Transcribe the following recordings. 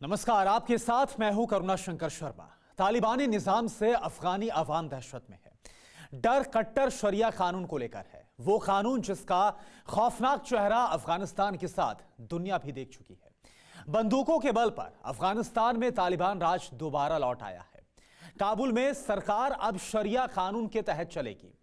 नमस्कार, आपके साथ मैं हूं करुणा शंकर शर्मा। तालिबानी निजाम से अफगानी अवाम दहशत में है। डर कट्टर शरिया कानून को लेकर है, वो कानून जिसका खौफनाक चेहरा अफगानिस्तान के साथ दुनिया भी देख चुकी है। बंदूकों के बल पर अफगानिस्तान में तालिबान राज दोबारा लौट आया है। काबुल में सरकार अब शरिया कानून के तहत चलेगी।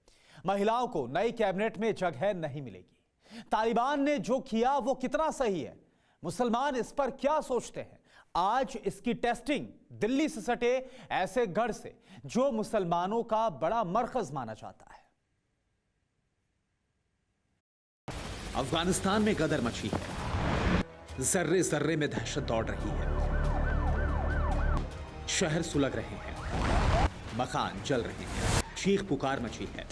महिलाओं को नई कैबिनेट में जगह नहीं मिलेगी। तालिबान ने जो किया वो कितना सही है, मुसलमान इस पर क्या सोचते हैं? आज इसकी टेस्टिंग दिल्ली से सटे ऐसे गढ़ से जो मुसलमानों का बड़ा मरकज माना जाता है। अफगानिस्तान में गदर मची है, जर्रे जर्रे में दहशत दौड़ रही है। शहर सुलग रहे हैं, मकान जल रहे हैं, चीख पुकार मची है।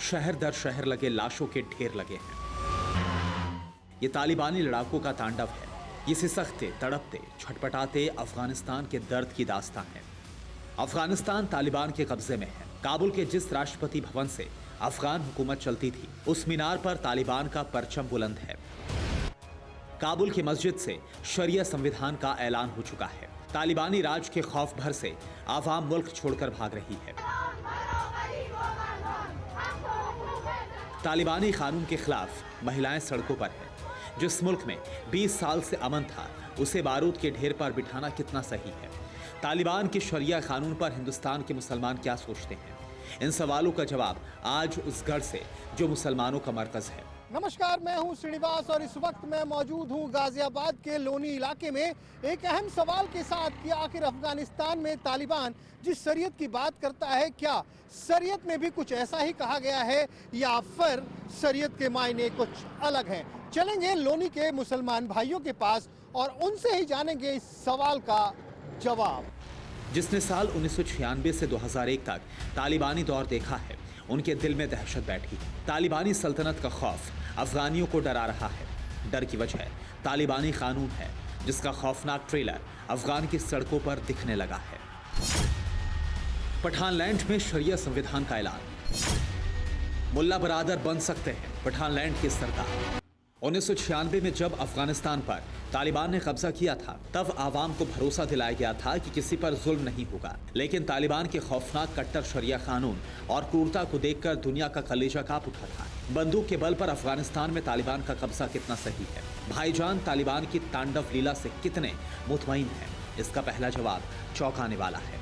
शहर दर शहर लगे लाशों के ढेर लगे हैं। ये तालिबानी लड़ाकों का तांडव है। ये सिसकते, तड़पते, छटपटाते अफगानिस्तान के दर्द की दास्तान है। अफगानिस्तान तालिबान के कब्जे में है। काबुल के जिस राष्ट्रपति भवन से अफगान हुकूमत चलती थी, उस मीनार पर तालिबान का परचम बुलंद है। काबुल की मस्जिद से शरिया संविधान का ऐलान हो चुका है। तालिबानी राज के खौफ भर से आवाम मुल्क छोड़कर भाग रही है। तालिबानी कानून के खिलाफ महिलाएं सड़कों पर है। जिस मुल्क में 20 साल से अमन था, उसे बारूद के ढेर पर बिठाना कितना सही है? तालिबान के शरिया कानून पर हिंदुस्तान के मुसलमान क्या सोचते हैं? इन सवालों का जवाब आज उस गढ़ से जो मुसलमानों का मरकज है। नमस्कार, मैं हूं श्रीनिवास और इस वक्त मैं मौजूद हूं गाजियाबाद के लोनी इलाके में एक अहम सवाल के साथ कि आखिर अफगानिस्तान में तालिबान जिस शरीयत की बात करता है, क्या शरीयत में भी कुछ ऐसा ही कहा गया है या फिर शरीयत के मायने कुछ अलग हैं? चलेंगे लोनी के मुसलमान भाइयों के पास और उनसे ही जानेंगे इस सवाल का जवाब। जिसने साल 1996 से 2001 तक तालिबानी दौर देखा है, उनके दिल में दहशत बैठी। तालिबानी सल्तनत का खौफ अफगानियों को डरा रहा है। डर की वजह तालिबानी कानून है, जिसका खौफनाक ट्रेलर अफगान की सड़कों पर दिखने लगा है। पठानलैंड में शरिया संविधान का ऐलान। मुल्ला बरादर बन सकते हैं पठानलैंड के सरदार। 1996 में जब अफगानिस्तान पर तालिबान ने कब्जा किया था, तब आवाम को भरोसा दिलाया गया था कि किसी पर जुल्म नहीं होगा। लेकिन तालिबान के खौफनाक कट्टर शरिया कानून और क्रूरता को देखकर दुनिया का कलेजा कांप उठा था। बंदूक के बल पर अफगानिस्तान में तालिबान का कब्जा कितना सही है? भाईजान तालिबान की तांडव लीला से कितने मुतमईन हैं? इसका पहला जवाब चौंकाने वाला है।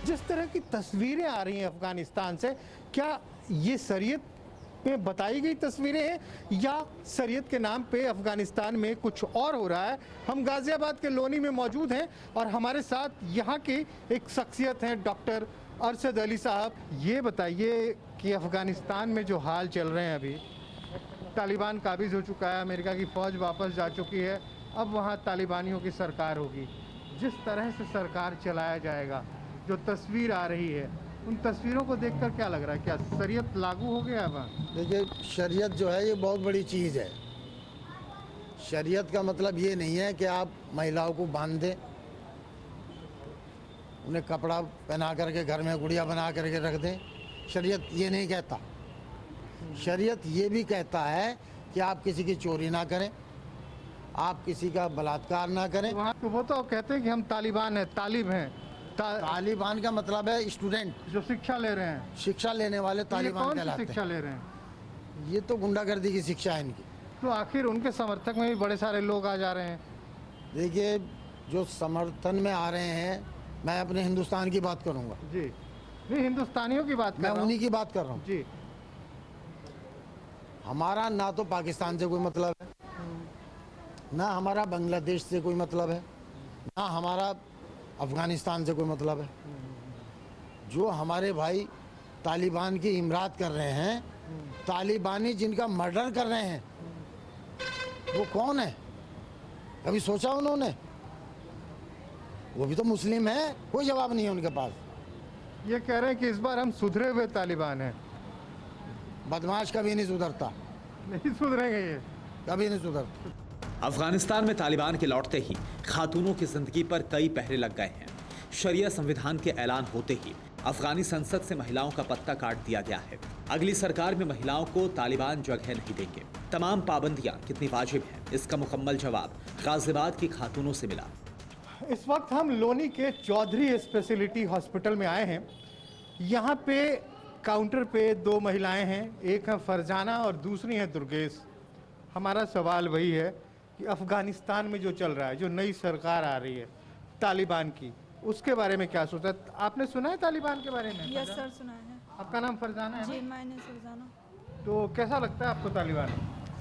जिस तरह की तस्वीरें आ रही हैं अफगानिस्तान से, क्या ये शरीयत पे बताई गई तस्वीरें हैं या शरीयत के नाम पे अफगानिस्तान में कुछ और हो रहा है? हम गाजियाबाद के लोनी में मौजूद हैं और हमारे साथ यहाँ के एक शख्सियत हैं, डॉक्टर अरशद अली साहब। ये बताइए कि अफगानिस्तान में जो हाल चल रहे हैं, अभी तालिबान काबिज हो चुका है, अमेरिका की फ़ौज वापस जा चुकी है, अब वहाँ तालिबानियों की सरकार होगी। जिस तरह से सरकार चलाया जाएगा, जो तस्वीर आ रही है, उन तस्वीरों को देखकर क्या लग रहा है? क्या शरीयत लागू हो गया है वहाँ? देखिए, शरीयत जो है ये बहुत बड़ी चीज़ है। शरीयत का मतलब ये नहीं है कि आप महिलाओं को बांध दें, उन्हें कपड़ा पहना करके घर में गुड़िया बना करके रख दें। शरीयत ये नहीं कहता। शरीयत ये भी कहता है कि आप किसी की चोरी ना करें, आप किसी का बलात्कार ना करें। वहाँ तो वो तो कहते हैं कि हम तालिबान हैं, तालिब हैं। तालिबान का मतलब है स्टूडेंट, जो शिक्षा ले रहे हैं। शिक्षा लेने वाले तालिबान कहलाते हैं। शिक्षा ले रहे हैं? ये तो गुंडागर्दी की शिक्षा है इनकी। तो आखिर उनके समर्थक में भी बड़े सारे लोग आ जा रहे हैं। देखिए, जो समर्थन में आ रहे हैं, मैं अपने हिंदुस्तान की बात करूंगा। जी नहीं, हिंदुस्तानियों की बात कर रहा हूं। मैं उन्हीं की बात कर रहा हूँ जी। हमारा ना तो पाकिस्तान से कोई मतलब है, ना हमारा बांग्लादेश से कोई मतलब है, ना हमारा अफगानिस्तान से कोई मतलब है। जो हमारे भाई तालिबान की इमराद कर रहे हैं, तालिबानी जिनका मर्डर कर रहे हैं, वो कौन है? कभी सोचा उन्होंने? वो भी तो मुस्लिम है, कोई जवाब नहीं है उनके पास। ये कह रहे हैं कि इस बार हम सुधरे हुए तालिबान हैं। बदमाश कभी नहीं सुधरता, नहीं सुधरेंगे ये, कभी नहीं सुधरता। अफगानिस्तान में तालिबान के लौटते ही खातूनों की जिंदगी पर कई पहरे लग गए हैं। शरिया संविधान के ऐलान होते ही अफगानी संसद से महिलाओं का पत्ता काट दिया गया है। अगली सरकार में महिलाओं को तालिबान जगह नहीं देंगे। तमाम पाबंदियां कितनी वाजिब हैं, इसका मुकम्मल जवाब गाजियाबाद की खातूनों से मिला। इस वक्त हम लोनी के चौधरी स्पेशलिटी हॉस्पिटल में आए हैं। यहाँ पे काउंटर पे दो महिलाएं हैं, एक है फरजाना और दूसरी है दुर्गेश। हमारा सवाल वही है कि अफगानिस्तान में जो चल रहा है, जो नई सरकार आ रही है तालिबान की, उसके बारे में क्या सोचा? आपने सुना है तालिबान के बारे में? यस सर, सुना है। आपका नाम फरजाना है जी, ना? मैंने फरजाना। तो कैसा लगता है आपको तालिबान?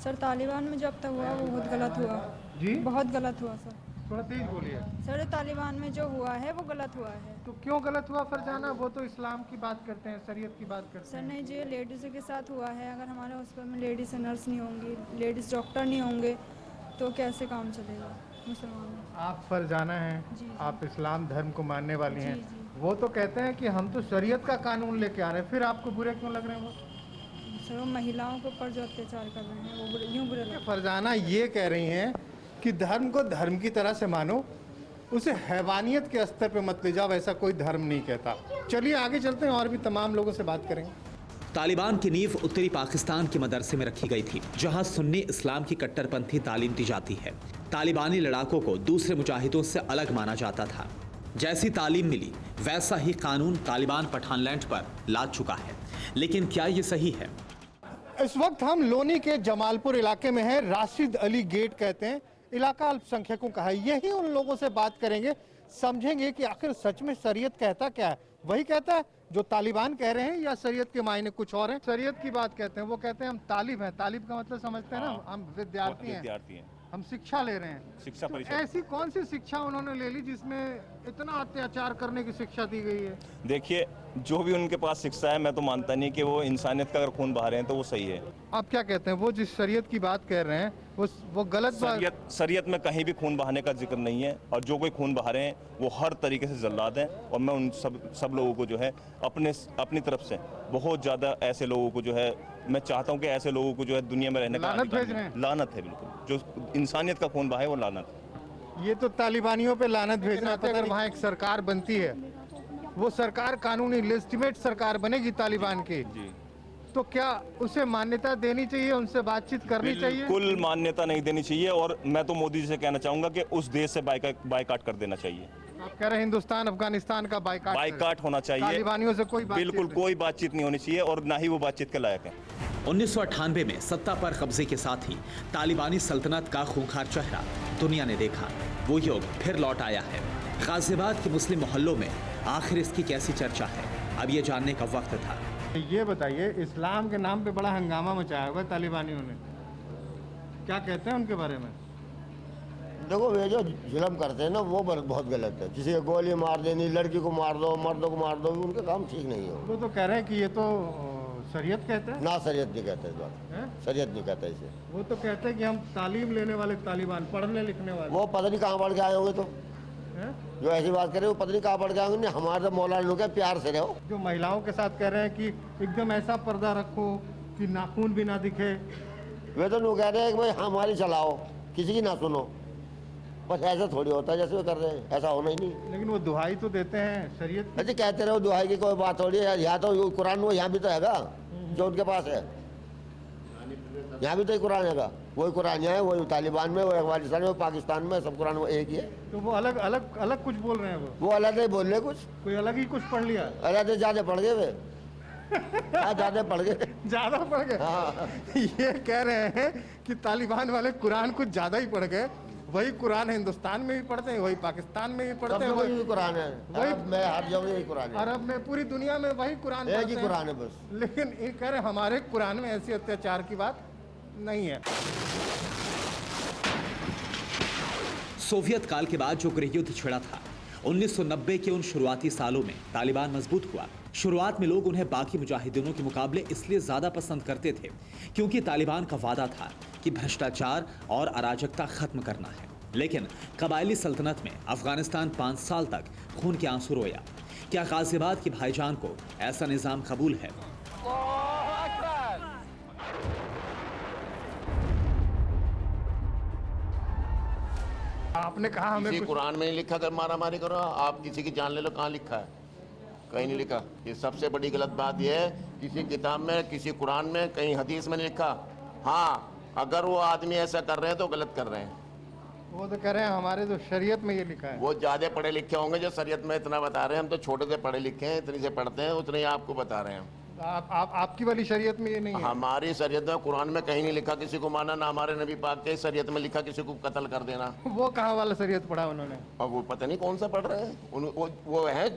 सर, तालिबान में जो अब तक हुआ वो बहुत गलत हुआ। जी, बहुत गलत हुआ सर। थोड़ा तेज बोलिए। सर, तालिबान में जो हुआ है वो गलत हुआ है। तो क्यों गलत हुआ फरजाना? वो तो इस्लाम की बात करते हैं, शरीयत की बात करते सर हैं। नहीं, जो लेडीज़ के साथ हुआ है, अगर हमारे हॉस्पिटल में लेडीज़ नर्स नहीं होंगी, लेडीज़ डॉक्टर नहीं होंगे तो कैसे काम चलेगा मुसलमान में? आप फरजाना हैं, जी, जी। आप इस्लाम धर्म को मानने वाली हैं। जी, जी। वो तो कहते हैं कि हम तो शरीयत का कानून लेके आ रहे हैं, फिर आपको बुरे क्यों लग रहे हैं वो? सर, वो महिलाओं के ऊपर जो अत्याचार कर रहे हैं वो यूँ बुरे लगते फरजाना ये कह रही हैं कि धर्म को धर्म की तरह से मानो, उसे हैवानियत के स्तर पे मत ले जाओ, ऐसा कोई धर्म नहीं कहता। चलिए आगे चलते हैं और भी तमाम लोगों से बात करेंगे। तालिबान की नींव उत्तरी पाकिस्तान के मदरसे में रखी गई थी, जहां सुन्नी इस्लाम की कट्टरपंथी तालीम दी जाती है। तालिबानी लड़ाकों को दूसरे मुजाहिदों से अलग माना जाता था। जैसी तालीम मिली वैसा ही कानून तालिबान पठानलैंड पर लाद चुका है, लेकिन क्या ये सही है? इस वक्त हम लोनी के जमालपुर इलाके में हैं। राशिद अली गेट कहते हैं, इलाका अल्पसंख्यकों का है। यही उन लोगों से बात करेंगे, समझेंगे कि आखिर सच में शरीयत कहता क्या है। वही कहता है जो तालिबान कह रहे हैं या शरीयत के मायने कुछ और हैं? शरीयत की बात कहते हैं, वो कहते हैं हम तालिब हैं। तालिब का मतलब समझते हैं ना, हम विद्यार्थी हैं, हम शिक्षा ले रहे हैं। शिक्षा तो परिषद। ऐसी कौन सी शिक्षा उन्होंने ले ली जिसमें इतना अत्याचार करने की शिक्षा दी गई है? देखिए, जो भी उनके पास शिक्षा है, मैं तो मानता नहीं कि वो इंसानियत का अगर खून बहा रहे हैं तो वो सही है। आप क्या कहते हैं, वो जिस शरीयत की बात कह रहे हैं वो गलत बात? शरीयत में कहीं भी खून बहाने का जिक्र नहीं है, और जो कोई खून बहा रहे हैं वो हर तरीके से जल्लाद हैं। और मैं उन सब लोगों को जो है अपनी तरफ से बहुत ज़्यादा ऐसे लोगों को जो है, मैं चाहता हूँ कि ऐसे लोगों को जो है दुनिया में रहने का लानत अधिकार भेज रहे हैं? नहीं। लानत है, बिल्कुल। जो इंसानियत का खून बहाए वो लानत है। ये तो तालिबानियों पे लानत भेजना था। अगर वहाँ एक सरकार बनती है, वो सरकार कानूनी लेजिटिमेट सरकार बनेगी तालिबान की, जी, तो क्या उसे मान्यता देनी चाहिए, उनसे बातचीत करनी चाहिए? बिल्कुल मान्यता नहीं देनी चाहिए। और मैं तो मोदी जी से कहना चाहूँगा कि उस देश से बाइकाट कर देना चाहिए। आप कह रहे हैं हिंदुस्तान अफगानिस्तान का बाइकाट होना चाहिए। तालिबानियों से कोई बातचीत बिल्कुल नहीं। कोई बातचीत नहीं होनी चाहिए, और ना ही वो बातचीत के लायक है। 1998 में सत्ता पर कब्जे के साथ ही तालिबानी सल्तनत का खूंखार चेहरा दुनिया ने देखा। वो युग फिर लौट आया है। गाजियाबाद के मुस्लिम मोहल्लों में आखिर इसकी कैसी चर्चा है, अब ये जानने का वक्त था। ये बताइए, इस्लाम के नाम पे बड़ा हंगामा मचाया हुआ है तालिबानियों ने, क्या कहते हैं उनके बारे में? देखो, ये जो जुल्म करते हैं ना वो बहुत गलत है। किसी को गोली मार देनी, लड़की को मार दो, मर्दों को मार दो, उनका काम ठीक नहीं है। वो तो कह रहे हैं कि ये तो शरीयत कहते हैं। ना, शरीयत नहीं कहता इस बात, हैं? शरीयत नहीं कहता इसे। वो तो कहते हैं कि हम तालीम लेने वाले तालिबान, पढ़ने लिखने वाले। वो पता नहीं कहाँ पढ़ के आए होंगे, तो हैं? जो ऐसी बात करे वो पता नहीं कहाँ पढ़ के आएंगे। हमारे तो मौलाना लोग हैं, प्यार से रहो। जो महिलाओं के साथ कह रहे हैं कि एकदम ऐसा पर्दा रखो कि नाखून भी ना दिखे। वे तो लोग कह रहे हैं कि भाई हमारी चलाओ, किसी की ना सुनो। बस ऐसा थोड़ी होता है जैसे वो कर रहे हैं, ऐसा होना ही नहीं। लेकिन वो दुहाई तो देते हैं शरीयत की। अच्छा, कहते रहो दुहाई की कोई बात थोड़ी है। यहाँ तो कुरान वो यहाँ भी तो हैगा जो उनके पास है। यहाँ भी तो कुरान हैगा, वही कुरान यहाँ है, वही तालिबान में, वही अफगानिस्तान में, पाकिस्तान में, सब कुरान वो एक ही है। तो वो अलग अलग अलग कुछ बोल रहे हैं। वो अलग नहीं बोल रहे, कुछ कोई अलग ही कुछ पढ़ लिया। अलग ज्यादा पढ़ गए वे। हाँ, ज्यादा पढ़ गए। ज्यादा पढ़ गए। हाँ। ये कह रहे हैं कि तालिबान वाले कुरान कुछ ज्यादा ही पढ़ गए। वही कुरान हिंदुस्तान में भी पढ़ते हैं, वही पाकिस्तान में भी पढ़ते हैं, वही कुरान है। वही अरब में हर जगह यही कुरान है। अरब में, पूरी दुनिया में वही कुरान एक ही पढ़ते कुरान है हैं। बस। लेकिन ये कह रहे हैं हमारे कुरान में ऐसी अत्याचार की बात नहीं है। सोवियत काल के बाद जो गृह युद्ध छिड़ा था, 1990 के उन शुरुआती सालों में तालिबान मजबूत हुआ। शुरुआत में लोग उन्हें बाकी मुजाहिदीनों के मुकाबले इसलिए ज्यादा पसंद करते थे क्योंकि तालिबान का वादा था कि भ्रष्टाचार और अराजकता खत्म करना है। लेकिन कबायली सल्तनत में अफगानिस्तान 5 साल तक खून के आंसू रोया। क्या गाजियाबाद की भाईजान को ऐसा निजाम कबूल है? आपने कहा हमें किसी कुछ कुरान में नहीं लिखा कर मारा मारी करो, आप किसी की जान ले लो, कहाँ लिखा है? कहीं नहीं लिखा। ये सबसे बड़ी गलत बात यह है, किसी किताब में, किसी कुरान में, कहीं हदीस में नहीं लिखा। हाँ, अगर वो आदमी ऐसा कर रहे हैं तो गलत कर रहे हैं। वो तो कह रहे हैं हमारे तो शरीयत में ये लिखा है। वो ज्यादा पढ़े लिखे होंगे जो शरीयत में इतना बता रहे हैं, हम तो छोटे से पढ़े लिखे हैं, इतनी से पढ़ते हैं, उतने ही आपको बता रहे हैं। आपकी वाली शरीयत में ये नहीं है? हमारी शरीयत में कुरान में कहीं नहीं लिखा किसी को मारना, ना हमारे नबी पाक के शरीयत में लिखा किसी को कत्ल कर देना। वो कहाँ वाला शरीयत पढ़ा उन्होंने? अब वो पता नहीं कौन सा पढ़ रहे हैं, वो है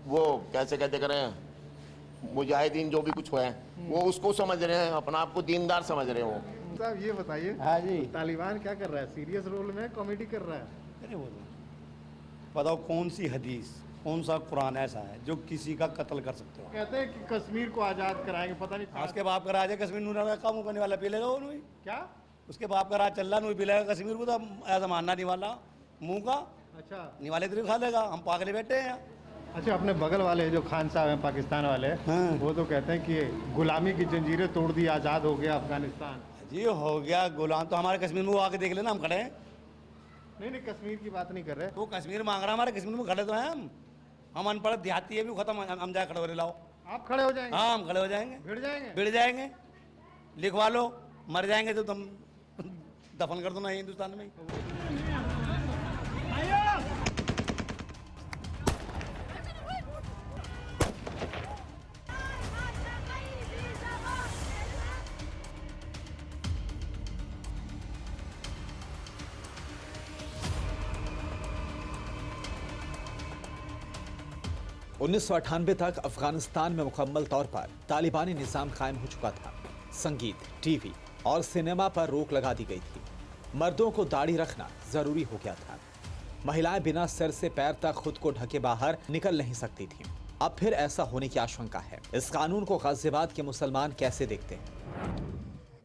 वो कैसे कहते कर रहे हैं मुजाहिदीन, जो भी कुछ है वो उसको समझ रहे हैं, अपना आप को दीनदार समझ रहे हैं वो। साहब ये बताइए, हाँ जी, तालिबान क्या कर रहा है? सीरियस रोल में कॉमेडी कर रहा है? अरे वो तो बताओ कौन सी हदीस, कौन सा कुरान ऐसा है जो किसी का कत्ल कर सकते हो? कहते हैं कि कश्मीर को आजाद कराएंगे, पता नहीं उसके बाप का राज है कश्मीर, नूना का मुंह करने वाला पी लेगा वो नहीं। क्या? उसके बाप का राज चल रहा, नहीं पी लेगा कश्मीर को, तो ऐसा मानना नहीं वाला मुंह का अच्छा निवाले तेरे खा लेगा, हम पागले बैठे हैं यहाँ। अच्छा, अपने बगल वाले जो खान साहब हैं पाकिस्तान वाले, हाँ। वो तो कहते हैं कि गुलामी की जंजीरें तोड़ दी, आज़ाद हो गया अफगानिस्तान। जी हो गया गुलाम, तो हमारे कश्मीर में वो आके देख लेना, हम खड़े हैं। नहीं कश्मीर की बात नहीं कर रहे। वो कश्मीर मांग रहा, हमारे कश्मीर में खड़े तो हैं हम अनपढ़ देहाती है भी खत्म, हम जाए खड़े हो रहे लाओ। आप खड़े हो जाएंगे? हाँ हम खड़े हो जाएंगे, भिड़ जाएंगे? भिड़ जाएंगे, लिखवा लो, मर जाएंगे तो तुम दफन कर दो ना हिंदुस्तान में। उन्नीस सौ 1998 तक अफगानिस्तान में मुकम्मल तौर पर तालिबानी निज़ाम कायम हो चुका था। संगीत, टीवी और सिनेमा पर रोक लगा दी गई थी। मर्दों को दाढ़ी रखना जरूरी हो गया था। महिलाएं बिना सिर से पैर तक खुद को ढके बाहर निकल नहीं सकती थीं। अब फिर ऐसा होने की आशंका है। इस कानून को गाजियाबाद के मुसलमान कैसे देखते हैं?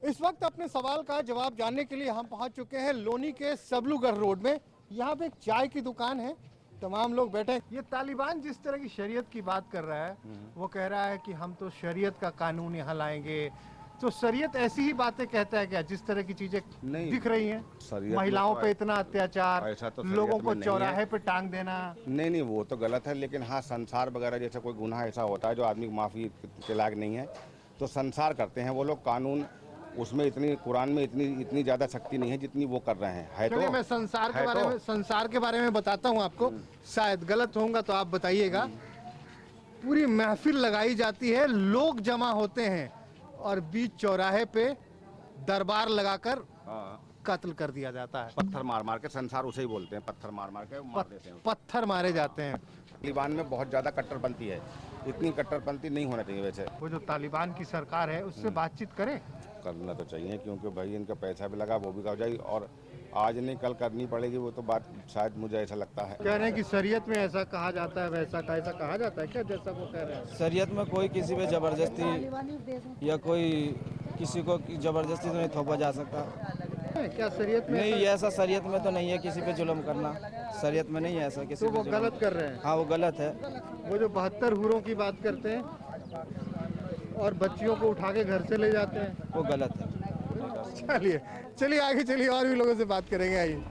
इस वक्त अपने सवाल का जवाब जानने के लिए हम पहुंच चुके हैं लोनी के सबलूगढ़ रोड में। यहाँ पे एक चाय की दुकान है, तमाम लोग बैठे हैं। ये तालिबान जिस तरह की शरीयत की बात कर रहा है, वो कह रहा है कि हम तो शरीयत का कानून यहाँ लाएंगे। तो शरीयत ऐसी ही बातें कहता है क्या, जिस तरह की चीजें दिख रही हैं? महिलाओं पे इतना अत्याचार, लोगों को चौराहे पे टांग देना। नहीं वो तो गलत है, लेकिन हाँ संसार वगैरह जैसे कोई गुनाह ऐसा होता है जो आदमी को माफ़ी के लायक नहीं है, तो संसार करते हैं वो लोग। कानून उसमें इतनी, कुरान में इतनी ज़्यादा शक्ति नहीं है जितनी वो कर रहे हैं। है तो मैं संसार के बारे में बताता हूँ आपको, शायद गलत होऊंगा तो आप बताइएगा। पूरी महफिल लगाई जाती है, लोग जमा होते हैं और बीच चौराहे पे दरबार लगाकर कत्ल कर दिया जाता है। पत्थर मार के, संसार उसे ही बोलते हैं, पत्थर मार के मार देते हैं। पत्थर मारे जाते हैं। तालिबान में बहुत ज़्यादा कट्टरपंथी है, इतनी कट्टरपंथी नहीं होना चाहिए। वैसे वो जो तालिबान की सरकार है उससे बातचीत करें, करना तो चाहिए, क्योंकि भाई इनका पैसा भी लगा, वो भी हो जाएगी, और आज नहीं कल करनी पड़ेगी। वो तो बात शायद मुझे ऐसा लगता है। कह रहे हैं कि शरीयत में ऐसा कहा जाता है, वैसा का ऐसा कहा जाता है क्या, जैसा वो कह रहे हैं? शरीयत में कोई किसी पे ज़बरदस्ती या कोई किसी को ज़बरदस्ती तो नहीं थोपा जा सकता। क्या शरीयत में? नहीं ऐसा शरीयत में तो नहीं है किसी पे जुल्म करना, शरीयत में नहीं है ऐसा किसी तो पे वो जुल्म। गलत कर रहे हैं। हाँ वो गलत है। वो जो 72 हूरों की बात करते हैं और बच्चियों को उठा के घर से ले जाते हैं, वो गलत है। चलिए आगे चलिए, और भी लोगों से बात करेंगे। आइए।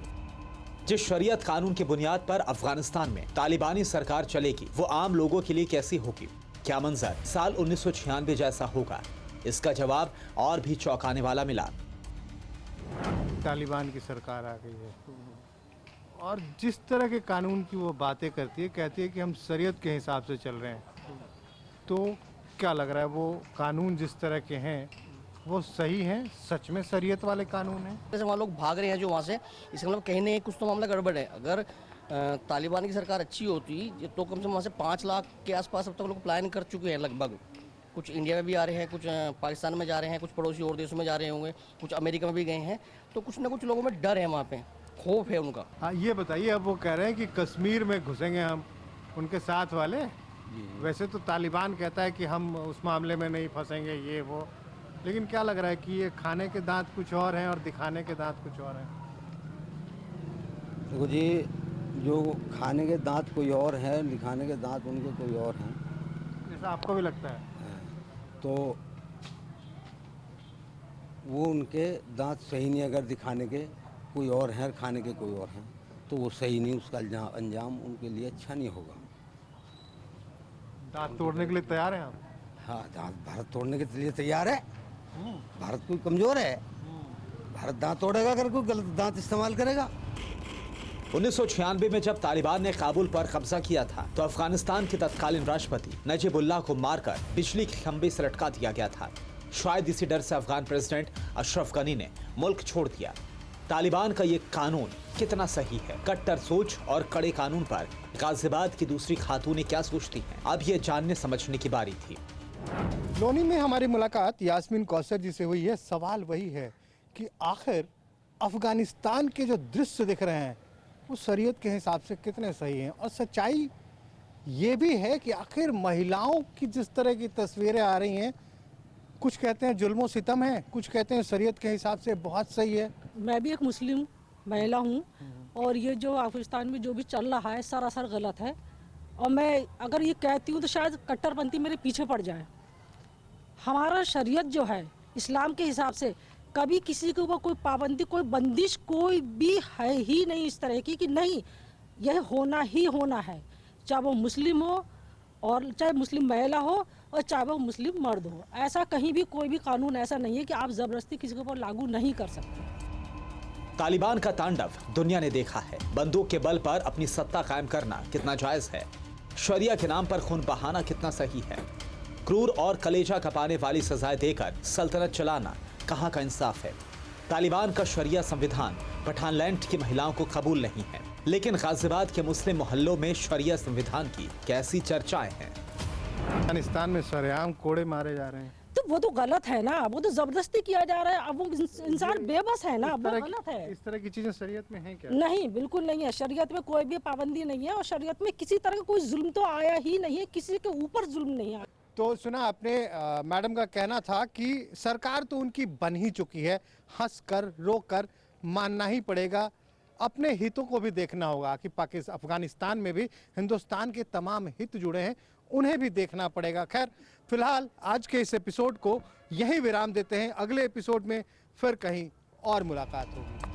जिस शरीयत कानून की बुनियाद पर अफगानिस्तान में तालिबानी सरकार चलेगी, वो आम लोगों के लिए कैसी होगी? क्या मंजर साल 1996 जैसा होगा? इसका जवाब और भी चौंकाने वाला मिला। तालिबान की सरकार आ गई है और जिस तरह के कानून की वो बातें करती है, कहती है कि हम शरीयत के हिसाब से चल रहे हैं। तो क्या लग रहा है, वो कानून जिस तरह के हैं वो सही हैं? सच में शरीयत वाले कानून हैं? जैसे वहाँ लोग भाग रहे हैं जो वहाँ से, इसका मतलब कहीं ना कुछ तो मामला गड़बड़ है। अगर तालिबान की सरकार अच्छी होती तो कम से कम वहाँ से 5 लाख के आसपास अब तक लोग प्लान कर चुके हैं लगभग। कुछ इंडिया में भी आ रहे हैं, कुछ पाकिस्तान में जा रहे हैं, कुछ पड़ोसी और देशों में जा रहे होंगे, कुछ अमेरिका में भी गए हैं। तो कुछ ना कुछ लोगों में डर है, वहाँ पे खौफ है उनका। हाँ ये बताइए, अब वो कह रहे हैं कि कश्मीर में घुसेंगे हम, उनके साथ वाले। वैसे तो तालिबान कहता है कि हम उस मामले में नहीं फंसेंगे, ये वो, लेकिन क्या लग रहा है कि ये खाने के दांत कुछ और हैं और दिखाने के दांत कुछ और हैं? देखो जी, जो खाने के दांत कोई और हैं, दिखाने के दांत उनके कोई और हैं। जैसा आपको भी लगता है? तो वो उनके दांत सही नहीं, अगर दिखाने के कोई और हैं, खाने के कोई और हैं, तो वो सही नहीं, उसका अंजाम उनके लिए अच्छा नहीं होगा। दांत तोड़ने के लिए तैयार हैं आप? हाँ, दांत भारत तोड़ने के लिए तैयार है। भारत कोई कमज़ोर है? भारत दांत तोड़ेगा अगर कोई गलत दांत इस्तेमाल करेगा। 1996 में जब तालिबान ने काबुल पर कब्जा किया था तो अफगानिस्तान के तत्कालीन राष्ट्रपति नजीबुल्लाह को मारकर बिजली के खंभे से लटका दिया गया था। शायद इसी डर से अफगान प्रेसिडेंट अशरफ गनी ने मुल्क छोड़ दिया। तालिबान का ये कानून कितना सही है? कट्टर सोच और कड़े कानून पर गाजियाबाद की दूसरी खातूनें क्या सोचती हैं? अब ये जानने समझने की बारी थी। लोनी में हमारी मुलाकात यास्मीन कौसर जी से हुई है। सवाल वही है कि आखिर अफगानिस्तान के जो दृश्य दिख रहे हैं वो शरीयत के हिसाब से कितने सही हैं, और सच्चाई ये भी है कि आखिर महिलाओं की जिस तरह की तस्वीरें आ रही हैं, कुछ कहते हैं जुल्म सितम है, कुछ कहते हैं शरीयत के हिसाब से बहुत सही है। मैं भी एक मुस्लिम महिला हूँ और ये जो अफगानिस्तान में जो भी चल रहा है सरासर गलत है, और मैं अगर ये कहती हूँ तो शायद कट्टरपंथी मेरे पीछे पड़ जाए। हमारा शरीयत जो है इस्लाम के हिसाब से कभी किसी के ऊपर कोई पाबंदी, कोई बंदिश कोई भी है ही नहीं इस तरह की कि नहीं यह होना ही होना है, चाहे वो मुस्लिम हो और चाहे मुस्लिम महिला हो और चाहे वो मुस्लिम मर्द हो। ऐसा कहीं भी कोई भी कानून ऐसा नहीं है कि आप ज़बरदस्ती किसी के ऊपर लागू नहीं कर सकते। तालिबान का तांडव दुनिया ने देखा है। बंदूक के बल पर अपनी सत्ता कायम करना कितना जायज है, शरिया के नाम पर खून बहाना कितना सही है, क्रूर और कलेजा कपाने वाली सजाएं देकर सल्तनत चलाना कहाँ का इंसाफ है। तालिबान का शरिया संविधान पठानलैंड की महिलाओं को कबूल नहीं है, लेकिन गाजियाबाद के मुस्लिम मोहल्लों में शरिया संविधान की कैसी चर्चाएं हैं। अफगानिस्तान में सरेआम कोड़े मारे जा रहे हैं, तो वो तो गलत है ना, वो तो जबरदस्ती किया जा रहा है। अब वो इंसान बेबस है ना, वो गलत है। इस तरह की चीजें शरीयत में हैं क्या? नहीं, बिल्कुल नहीं है। शरीयत में कोई भी पाबंदी नहीं है और शरीयत में किसी तरह का कोई जुल्म तो आया ही नहीं है, किसी के ऊपर जुल्म नहीं आया। तो सुना आपने, मैडम का कहना था कि सरकार तो उनकी बन ही चुकी है, हंस कर रो कर मानना ही पड़ेगा। अपने हितों को भी देखना होगा कि पाकिस्तान अफगानिस्तान में भी हिंदुस्तान के तमाम हित जुड़े हैं, उन्हें भी देखना पड़ेगा। खैर, फिलहाल आज के इस एपिसोड को यहीं विराम देते हैं। अगले एपिसोड में फिर कहीं और मुलाकात होगी।